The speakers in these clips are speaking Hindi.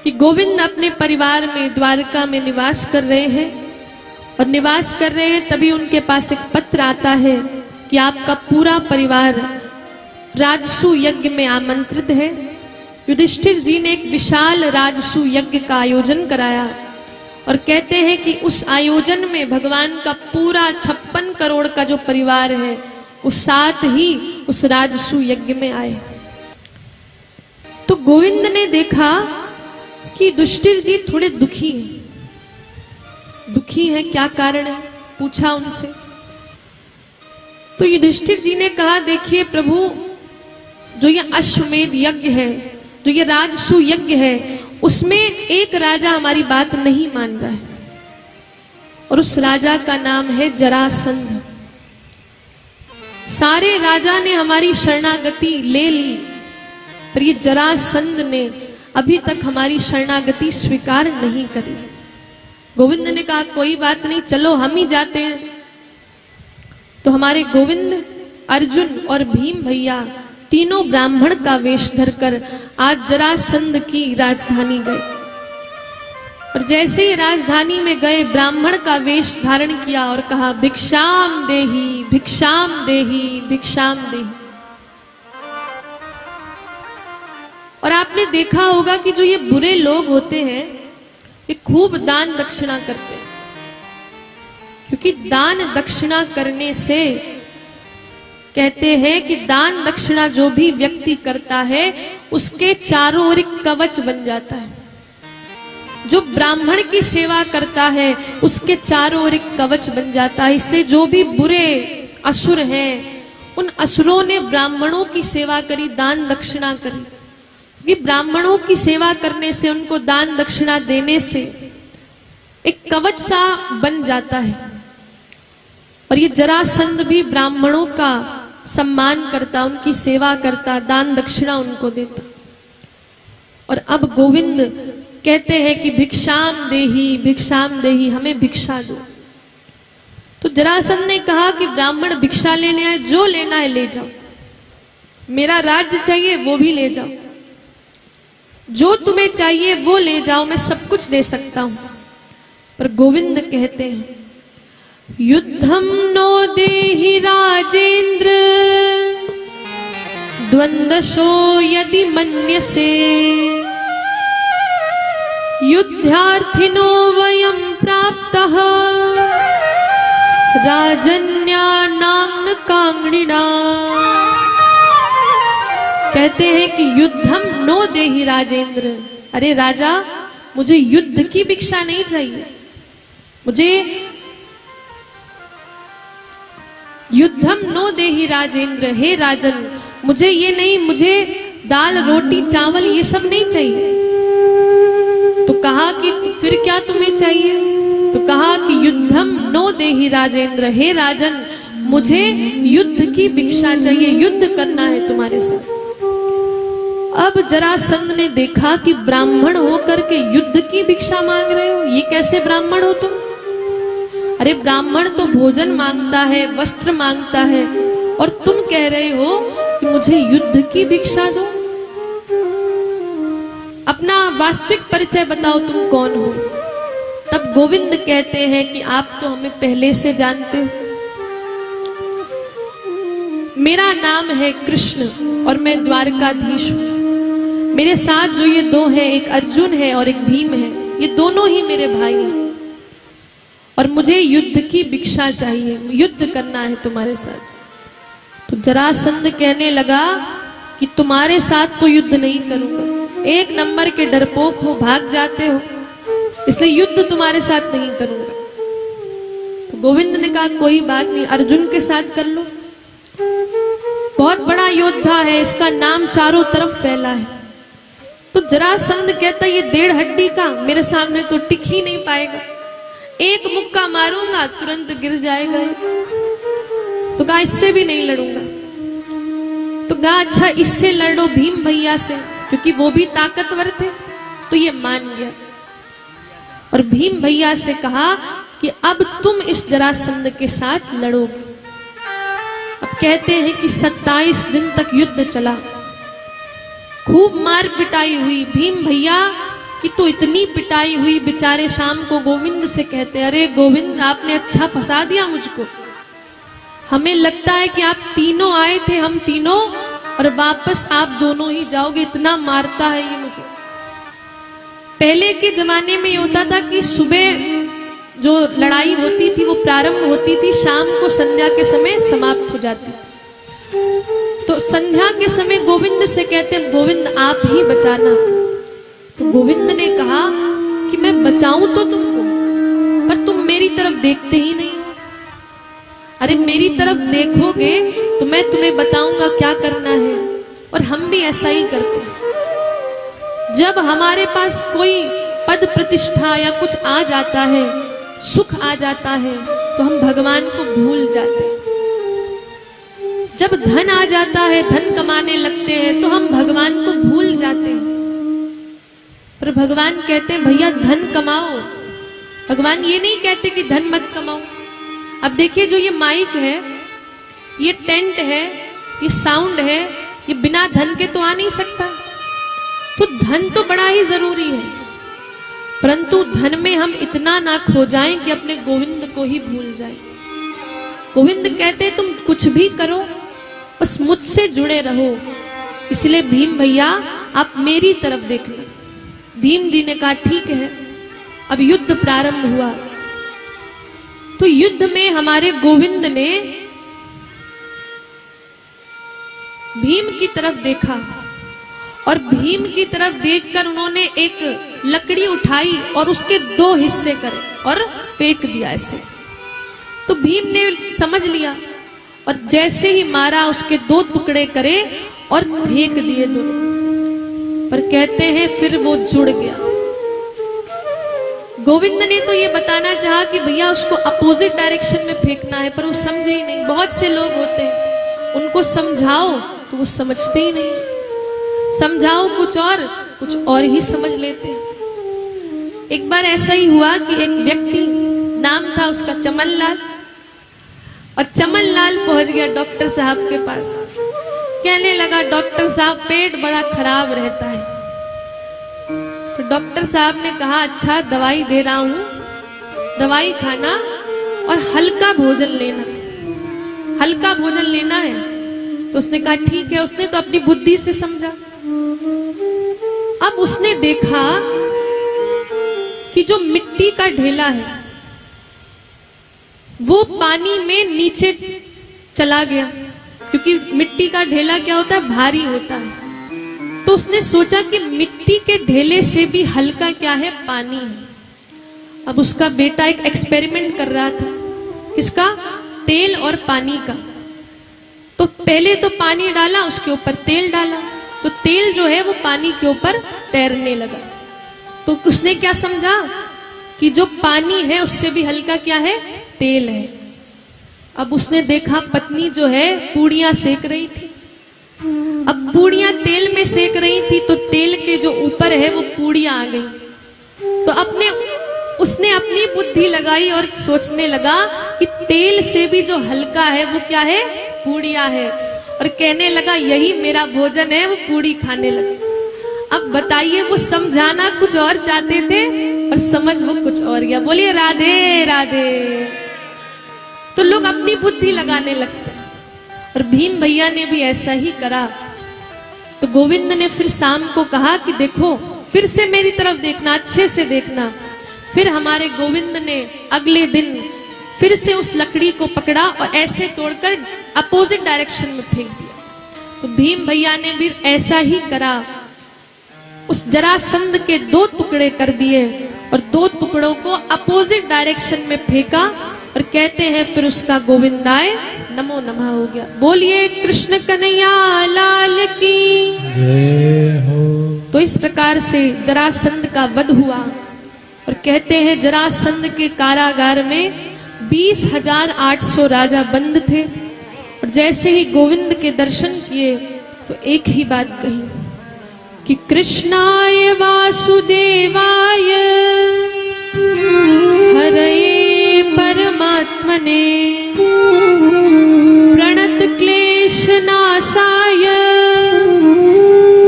कि गोविंद अपने परिवार में द्वारका में निवास कर रहे हैं और निवास कर रहे हैं, तभी उनके पास एक पत्र आता है कि आपका पूरा परिवार राजसू यज्ञ में आमंत्रित है। युधिष्ठिर जी ने एक विशाल राजसू यज्ञ का आयोजन कराया और कहते हैं कि उस आयोजन में भगवान का पूरा 56 करोड़ का जो परिवार है वो साथ ही उस राजसू यज्ञ में आए। तो गोविंद ने देखा कि युधिष्ठिर जी थोड़े दुखी हैं। दुखी हैं, क्या कारण है, पूछा उनसे। तो युधिष्ठिर जी ने कहा, देखिए प्रभु, जो ये अश्वमेध यज्ञ है, जो ये राजसू यज्ञ है, उसमें एक राजा हमारी बात नहीं मान रहा है और उस राजा का नाम है जरासंध। सारे राजा ने हमारी शरणागति ले ली, पर ये जरासंध ने अभी तक हमारी शरणागति स्वीकार नहीं करी। गोविंद ने कहा, कोई बात नहीं, चलो हम ही जाते हैं। तो हमारे गोविंद, अर्जुन और भीम भैया तीनों ब्राह्मण का वेश धरकर आज जरासंध की राजधानी गए। और जैसे ही राजधानी में गए, ब्राह्मण का वेश धारण किया और कहा, भिक्षाम देहि, भिक्षाम देहि, भिक्षाम देहि। और आपने देखा होगा कि जो ये बुरे लोग होते हैं, ये खूब दान दक्षिणा करते हैं, क्योंकि दान दक्षिणा करने से, कहते हैं कि दान दक्षिणा जो भी व्यक्ति करता है उसके चारों ओर एक कवच बन जाता है। जो ब्राह्मण की सेवा करता है उसके चारों ओर एक कवच बन जाता है। इसलिए जो भी बुरे असुर हैं, उन असुरों ने ब्राह्मणों की सेवा करी, दान दक्षिणा करी। कि ब्राह्मणों की सेवा करने से, उनको दान दक्षिणा देने से एक कवच सा बन जाता है। और ये जरासंध भी ब्राह्मणों का सम्मान करता, उनकी सेवा करता, दान दक्षिणा उनको देता। और अब गोविंद कहते हैं कि भिक्षाम देहि, भिक्षाम देहि, हमें भिक्षा दो। तो जरासंध ने कहा कि ब्राह्मण भिक्षा लेने आए, जो लेना है ले जाओ, मेरा राज्य चाहिए वो भी ले जाओ, जो तुम्हें चाहिए वो ले जाओ, मैं सब कुछ दे सकता हूं। पर गोविंद कहते हैं, युद्धम नो देहि राजेंद्र, द्वंद्वशो यदि मन्यसे, युद्धार्थिनो वयं प्राप्तः, राजन्यानां कांगणिना। कहते हैं कि युद्धम नो देहि राजेंद्र, अरे राजा, मुझे युद्ध की भिक्षा नहीं चाहिए, मुझे युद्धम नो देहि राजेंद्र, हे राजन, मुझे ये नहीं, मुझे दाल रोटी चावल ये सब नहीं चाहिए। तो कहा कि फिर क्या तुम्हें चाहिए? तो कहा कि युद्धम नो देहि राजेंद्र, हे राजन, मुझे युद्ध की भिक्षा चाहिए, युद्ध करना है तुम्हारे साथ। अब जरासंध ने देखा कि ब्राह्मण होकर के युद्ध की भिक्षा मांग रहे हो, ये कैसे ब्राह्मण हो तुम? अरे ब्राह्मण तो भोजन मांगता है, वस्त्र मांगता है, और तुम कह रहे हो कि मुझे युद्ध की भिक्षा दो। अपना वास्तविक परिचय बताओ, तुम कौन हो? तब गोविंद कहते हैं कि आप तो हमें पहले से जानते हो, मेरा नाम है कृष्ण और मैं द्वारकाधीश हूं। मेरे साथ जो ये दो हैं, एक अर्जुन है और एक भीम है, ये दोनों ही मेरे भाई हैं और मुझे युद्ध की भिक्षा चाहिए, युद्ध करना है तुम्हारे साथ। तो जरासंध कहने लगा कि तुम्हारे साथ तो युद्ध नहीं करूंगा, एक नंबर के डरपोक हो, भाग जाते हो, इसलिए युद्ध तुम्हारे साथ नहीं करूंगा। तो गोविंद ने कहा, कोई बात नहीं, अर्जुन के साथ कर लो, बहुत बड़ा योद्धा है, इसका नाम चारों तरफ फैला है। तो जरासंध कहता, ये 1.5 हड्डी का मेरे सामने तो टिक ही नहीं पाएगा, एक मुक्का मारूंगा तुरंत गिर जाएगा। तो कहा, इससे भी नहीं लड़ूंगा। तो कहा, अच्छा इससे लड़ो, भीम भैया से, क्योंकि वो भी ताकतवर थे। तो ये मान गया और भीम भैया से कहा कि अब तुम इस जरासंध के साथ लड़ोगे। अब कहते हैं कि 27 दिन तक युद्ध चला, खूब मार पिटाई हुई। भीम भैया कि तू इतनी पिटाई हुई, बेचारे शाम को गोविंद से कहते, अरे गोविंद आपने अच्छा फंसा दिया मुझको, हमें लगता है कि आप तीनों आए थे, हम तीनों, और वापस आप दोनों ही जाओगे, इतना मारता है ये मुझे। पहले के जमाने में ये होता था कि सुबह जो लड़ाई होती थी वो प्रारंभ होती थी, शाम को संध्या के समय समाप्त हो जाती। तो संध्या के समय गोविंद से कहते, गोविंद आप ही बचाना। तो गोविंद ने कहा कि मैं बचाऊं तो तुमको, पर तुम मेरी तरफ देखते ही नहीं। अरे मेरी तरफ देखोगे तो मैं तुम्हें बताऊंगा क्या करना है। और हम भी ऐसा ही करते हैं, जब हमारे पास कोई पद प्रतिष्ठा या कुछ आ जाता है, सुख आ जाता है, तो हम भगवान को भूल जाते हैं। जब धन आ जाता है, धन कमाने लगते हैं, तो हम भगवान को भूल जाते हैं। पर भगवान कहते हैं भैया धन कमाओ। भगवान ये नहीं कहते कि धन मत कमाओ। अब देखिए जो ये माइक है, ये टेंट है, ये साउंड है, ये बिना धन के तो आ नहीं सकता। तो धन तो बड़ा ही जरूरी है, परंतु धन में हम इतना ना खो जाएं कि अपने गोविंद को ही भूल जाएं। गोविंद कहते तुम कुछ भी करो, बस मुझसे जुड़े रहो। इसलिए भीम भैया आप मेरी तरफ देखना। भीम जी ने कहा ठीक है। अब युद्ध प्रारंभ हुआ। तो युद्ध में हमारे गोविंद ने भीम की तरफ देखा, और भीम की तरफ देखकर उन्होंने एक लकड़ी उठाई और उसके 2 हिस्से करे और फेंक दिया ऐसे। तो भीम ने समझ लिया और जैसे ही मारा उसके 2 टुकड़े करे और फेंक दिए दोनों। पर कहते हैं फिर वो जुड़ गया। गोविंद ने तो ये बताना चाहा कि भैया उसको अपोजिट डायरेक्शन में फेंकना है, पर वो समझे ही नहीं। बहुत से लोग होते हैं, उनको समझाओ तो वो समझते ही नहीं, समझाओ कुछ और ही समझ लेते हैं। एक बार ऐसा ही हुआ कि एक व्यक्ति, नाम था उसका चमन लाल, और चमन लाल पहुंच गया डॉक्टर साहब के पास। कहने लगा डॉक्टर साहब पेट बड़ा खराब रहता है। तो डॉक्टर साहब ने कहा अच्छा दवाई दे रहा हूं, दवाई खाना और हल्का भोजन लेना, हल्का भोजन लेना है। तो उसने कहा ठीक है। उसने तो अपनी बुद्धि से समझा। अब उसने देखा कि जो मिट्टी का ढेला है वो पानी में नीचे चला गया, क्योंकि मिट्टी का ढेला क्या होता है, भारी होता है। तो उसने सोचा कि मिट्टी के ढेले से भी हल्का क्या है, पानी है। अब उसका बेटा एक एक्सपेरिमेंट कर रहा था, किसका, तेल और पानी का। तो पहले तो पानी डाला, उसके ऊपर तेल डाला, तो तेल जो है वो पानी के ऊपर तैरने लगा। तो उसने क्या समझा कि जो पानी है उससे भी हल्का क्या है, तेल है। अब उसने देखा पत्नी जो है पूड़ियां सेक रही थी। अब पूड़ियां तेल में सेक रही थी, तो तेल के जो ऊपर है वो पूड़ियां आ गई। तो उसने अपनी बुद्धि लगाई और सोचने लगा कि तेल से भी जो हल्का है वो क्या है, पूड़ियां है। और कहने लगा यही मेरा भोजन है, वो पूड़ी खाने लगा। अब बताइए वो समझाना कुछ और चाहते थे और समझ वो कुछ और गया। बोलिए राधे राधे। तो लोग अपनी बुद्धि लगाने लगते हैं, और भीम भैया ने भी ऐसा ही करा। तो गोविंद ने फिर शाम को कहा कि देखो फिर से मेरी तरफ देखना, अच्छे से देखना। फिर हमारे गोविंद ने अगले दिन फिर से उस लकड़ी को पकड़ा और ऐसे तोड़कर अपोजिट डायरेक्शन में फेंक दिया। तो भीम भैया ने भी ऐसा ही करा, उस जरासंध के 2 टुकड़े कर दिए और 2 टुकड़ों को अपोजिट डायरेक्शन में फेंका। और कहते हैं फिर उसका गोविंदाय नमो नमः हो गया। बोलिए कृष्ण कन्हैया लाल की जय हो। तो इस प्रकार से जरासंध का वध हुआ। और कहते हैं जरासंध के कारागार में 20,800 राजा बंद थे। और जैसे ही गोविंद के दर्शन किए तो एक ही बात कही कि कृष्णाय वासुदेवाय हरये परमात्मने प्रणत क्लेश नाशाय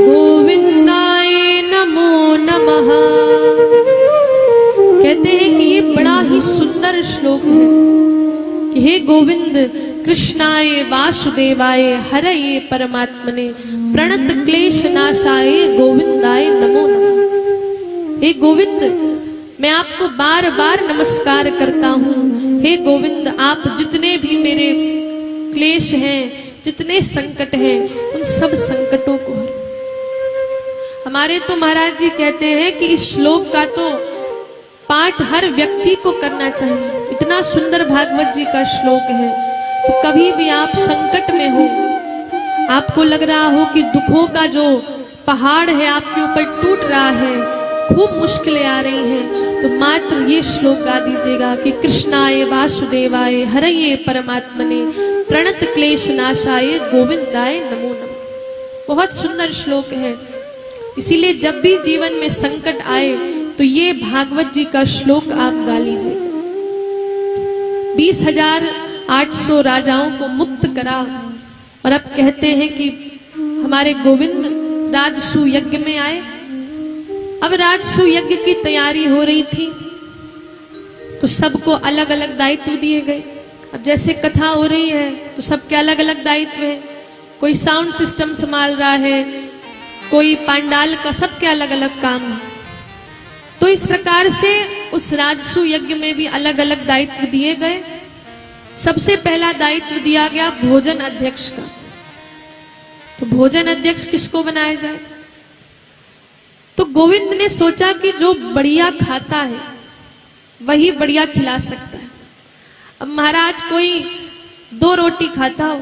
गोविंदाय नमो नमः। सुंदर श्लोक है कि हे गोविंद कृष्णाय वासुदेवाय हरये परमात्मने प्रणत क्लेश नाशाय गोविंदाय नमो नमः। हे गोविंद, मैं आपको बार बार नमस्कार करता हूँ। हे गोविंद, आप जितने भी मेरे क्लेश हैं, जितने संकट हैं, उन सब संकटों को हरो। हमारे तो महाराज जी कहते हैं कि इस श्लोक का तो पाठ हर व्यक्ति को करना चाहिए। इतना सुंदर भागवत जी का श्लोक है। तो कभी भी आप संकट में हो, आपको लग रहा हो कि दुखों का जो पहाड़ है आपके ऊपर टूट रहा है, खूब मुश्किलें आ रही हैं, तो मात्र ये श्लोक गा दीजिएगा कि कृष्णाय वासुदेवाय हरये परमात्मने प्रणत क्लेश नाशाय गोविंदाय नमो नमः। बहुत सुंदर श्लोक है। इसीलिए जब भी जीवन में संकट आए तो ये भागवत जी का श्लोक आप गा लीजिए। 20,800 राजाओं को मुक्त करा और अब कहते हैं कि हमारे गोविंद राजसू यज्ञ में आए। अब राजसू यज्ञ की तैयारी हो रही थी तो सबको अलग अलग दायित्व दिए गए। अब जैसे कथा हो रही है तो सबके अलग अलग दायित्व है। कोई साउंड सिस्टम संभाल रहा है, कोई पांडाल का, सबके अलग अलग काम है। तो इस प्रकार से उस राजसू यज्ञ में भी अलग अलग दायित्व दिए गए। सबसे पहला दायित्व दिया गया भोजन अध्यक्ष का। तो भोजन अध्यक्ष किसको बनाया जाए? तो गोविंद ने सोचा कि जो बढ़िया खाता है वही बढ़िया खिला सकता है। अब महाराज कोई 2 रोटी खाता हो,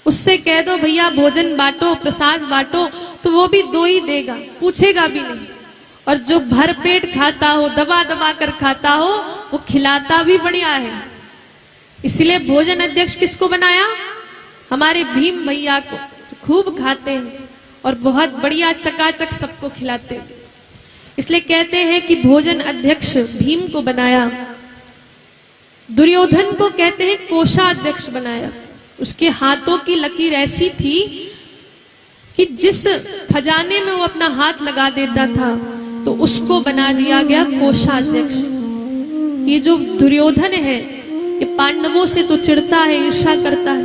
उससे कह दो भैया भोजन बांटो, प्रसाद बांटो, तो वो भी 2 ही देगा, पूछेगा भी नहीं। और जो भर पेट खाता हो, दबा दबा कर खाता हो, वो खिलाता भी बढ़िया है। इसलिए भोजन अध्यक्ष किसको बनाया? हमारे भीम भैया को, जो खूब खाते हैं और बहुत बढ़िया चकाचक सबको खिलाते हैं। इसलिए कहते हैं कि भोजन अध्यक्ष भीम को बनाया। दुर्योधन को कहते हैं कोषाध्यक्ष बनाया। उसके हाथों की लकीर ऐसी थी कि जिस खजाने में वो अपना हाथ लगा देता था तो उसको बना दिया गया कोषाध्यक्ष। ये जो दुर्योधन है ये पांडवों से तो चिढ़ता है, ईर्ष्या करता है,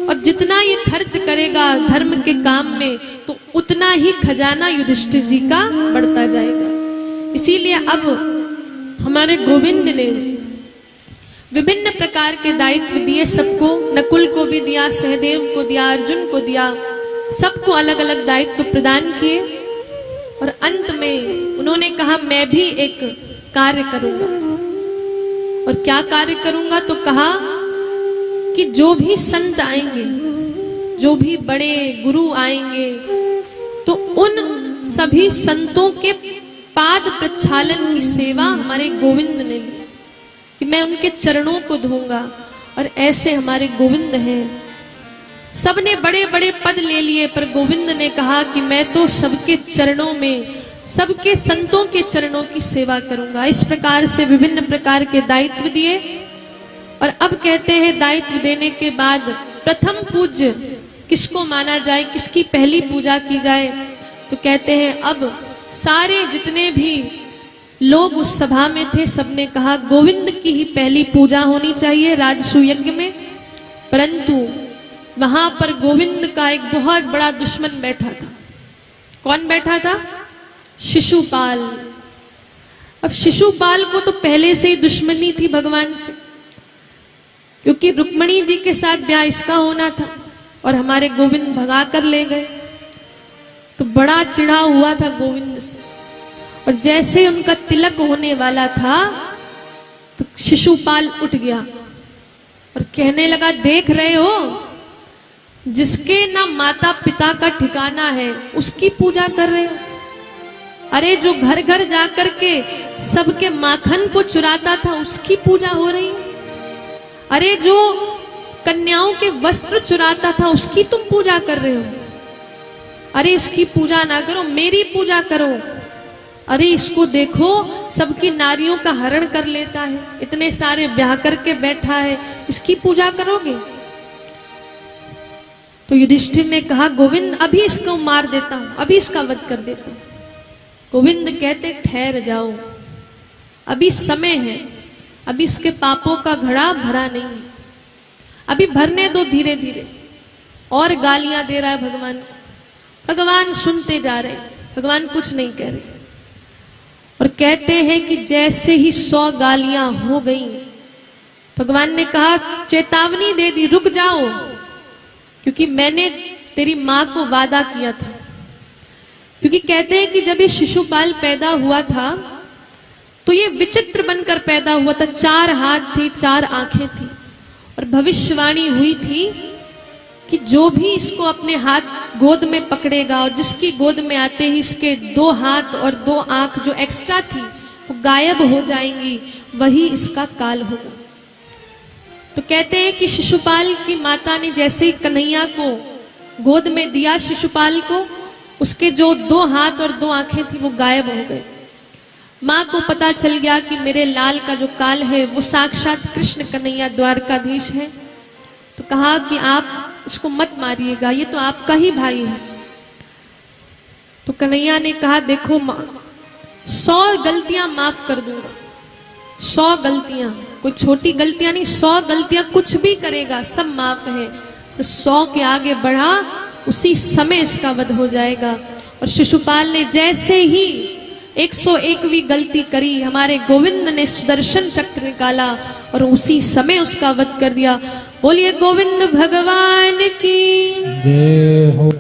और जितना ये खर्च करेगा धर्म के काम में तो उतना ही खजाना युधिष्ठिर जी का बढ़ता जाएगा। इसीलिए अब हमारे गोविंद ने विभिन्न प्रकार के दायित्व दिए सबको। नकुल को भी दिया, सहदेव को दिया, अर्जुन को दिया, सबको अलग अलग दायित्व प्रदान किए। और अंत में उन्होंने कहा मैं भी एक कार्य करूंगा। और क्या कार्य करूंगा? तो कहा कि जो भी संत आएंगे, जो भी बड़े गुरु आएंगे, तो उन सभी संतों के पाद प्रक्षालन की सेवा हमारे गोविंद ने ली कि मैं उनके चरणों को धोऊंगा। और ऐसे हमारे गोविंद हैं। सबने बड़े बड़े पद ले लिए, पर गोविंद ने कहा कि मैं तो सबके चरणों में, सबके संतों के चरणों की सेवा करूंगा। इस प्रकार से विभिन्न प्रकार के दायित्व दिए। और अब कहते हैं दायित्व देने के बाद प्रथम पूज्य किसको माना जाए, किसकी पहली पूजा की जाए? तो कहते हैं अब सारे जितने भी लोग उस सभा में थे सबने कहा गोविंद की ही पहली पूजा होनी चाहिए राजसू यज्ञ में। परंतु वहां पर गोविंद का एक बहुत बड़ा दुश्मन बैठा था। कौन बैठा था? शिशुपाल। अब शिशुपाल को तो पहले से ही दुश्मनी थी भगवान से, क्योंकि रुक्मणी जी के साथ ब्याह इसका होना था और हमारे गोविंद भगा कर ले गए। तो बड़ा चिढ़ा हुआ था गोविंद से। और जैसे उनका तिलक होने वाला था तो शिशुपाल उठ गया और कहने लगा देख रहे हो, जिसके ना माता पिता का ठिकाना है उसकी पूजा कर रहे हो। अरे जो घर घर जाकर के सबके माखन को चुराता था उसकी पूजा हो रही है। अरे जो कन्याओं के वस्त्र चुराता था उसकी तुम पूजा कर रहे हो। अरे इसकी पूजा ना करो, मेरी पूजा करो। अरे इसको देखो, सबकी नारियों का हरण कर लेता है, इतने सारे ब्याह करके बैठा है, इसकी पूजा करोगे? तो युधिष्ठिर ने कहा गोविंद अभी इसको मार देता हूं, अभी इसका वध कर देता हूं। गोविंद कहते ठहर जाओ, अभी समय है। अभी इसके पापों का घड़ा भरा नहीं है, अभी भरने दो धीरे धीरे। और गालियां दे रहा है भगवान को। भगवान सुनते जा रहे हैं, भगवान कुछ नहीं कह रहे। और कहते हैं कि जैसे ही 100 गालियां हो गई, भगवान ने कहा, चेतावनी दे दी, रुक जाओ, क्योंकि मैंने तेरी मां को वादा किया था। क्योंकि कहते हैं कि जब ये शिशुपाल पैदा हुआ था तो ये विचित्र बनकर पैदा हुआ था। 4 हाथ थे, 4 आंखें थी, और भविष्यवाणी हुई थी कि जो भी इसको अपने हाथ गोद में पकड़ेगा, और जिसकी गोद में आते ही इसके 2 हाथ और 2 आंख जो एक्स्ट्रा थी वो गायब हो जाएंगी, वही इसका काल होगा। तो कहते हैं कि शिशुपाल की माता ने जैसे ही कन्हैया को गोद में दिया, शिशुपाल को, उसके जो 2 हाथ और 2 आंखें थी वो गायब हो गए। माँ को पता चल गया कि मेरे लाल का जो काल है वो साक्षात कृष्ण कन्हैया द्वारकाधीश है। तो कहा कि आप इसको मत मारिएगा, ये तो आपका ही भाई है। तो कन्हैया ने कहा, देखो माँ, 100 गलतियां माफ कर दूंगा, 100 गलतियां, कोई छोटी गलतियां नहीं, 100 गलतियां कुछ भी करेगा सब माफ है। और 100 के आगे बढ़ा, उसी समय इसका वध हो जाएगा। और शिशुपाल ने जैसे ही 101वीं गलती करी, हमारे गोविंद ने सुदर्शन चक्र निकाला और उसी समय उसका वध कर दिया। बोलिए गोविंद भगवान की जय हो।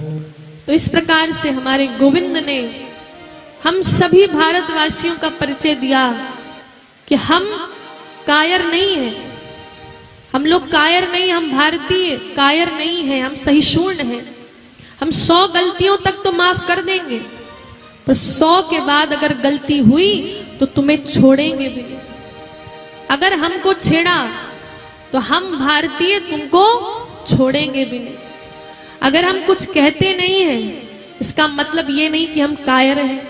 तो इस प्रकार से हमारे गोविंद ने हम सभी भारतवासियों का परिचय दिया कि हम कायर नहीं हैं, हम लोग कायर नहीं, हम भारतीय कायर नहीं हैं, हम सहिष्णु हैं। हम 100 गलतियों तक तो माफ कर देंगे, पर 100 के बाद अगर गलती हुई तो तुम्हें छोड़ेंगे भी नहीं। अगर हमको छेड़ा तो हम भारतीय तुमको छोड़ेंगे भी नहीं। अगर हम कुछ कहते नहीं हैं, इसका मतलब ये नहीं कि हम कायर हैं।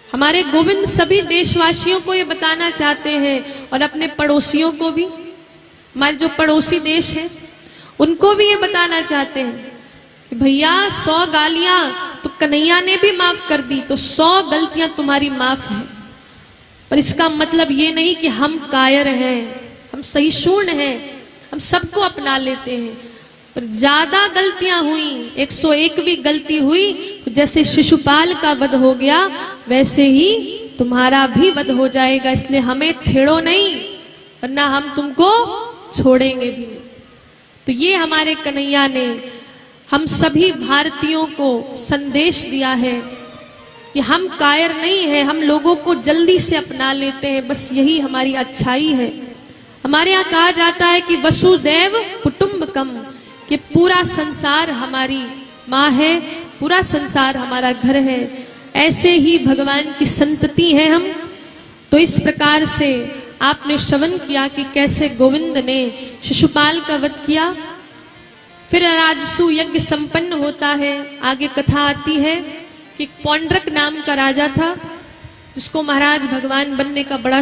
हमारे गोविंद सभी देशवासियों को ये बताना चाहते हैं, और अपने पड़ोसियों को भी, हमारे जो पड़ोसी देश हैं उनको भी ये बताना चाहते हैं कि भैया 100 गालियां तो कन्हैया ने भी माफ कर दी, तो 100 गलतियां तुम्हारी माफ है। पर इसका मतलब ये नहीं कि हम कायर हैं, हम सहिष्णु हैं, हम सबको अपना लेते हैं। पर ज्यादा गलतियां हुई, 101वीं गलती हुई, तो जैसे शिशुपाल का वध हो गया वैसे ही तुम्हारा भी वध हो जाएगा। इसलिए हमें छेड़ो नहीं, वरना हम तुमको छोड़ेंगे भी नहीं। तो ये हमारे कन्हैया ने हम सभी भारतीयों को संदेश दिया है कि हम कायर नहीं हैं, हम लोगों को जल्दी से अपना लेते हैं, बस यही हमारी अच्छाई है। हमारे यहाँ कहा जाता है कि वसुदैव कुटुंबकम, कि पूरा संसार हमारी माँ है, पूरा संसार हमारा घर है। ऐसे ही भगवान की संतति है हम। तो इस प्रकार से आपने श्रवण किया कि कैसे गोविंद ने शिशुपाल का वध किया। फिर राजसु यज्ञ संपन्न होता है। आगे कथा आती है कि पौंड्रक नाम का राजा था, जिसको महाराज भगवान बनने का बड़ा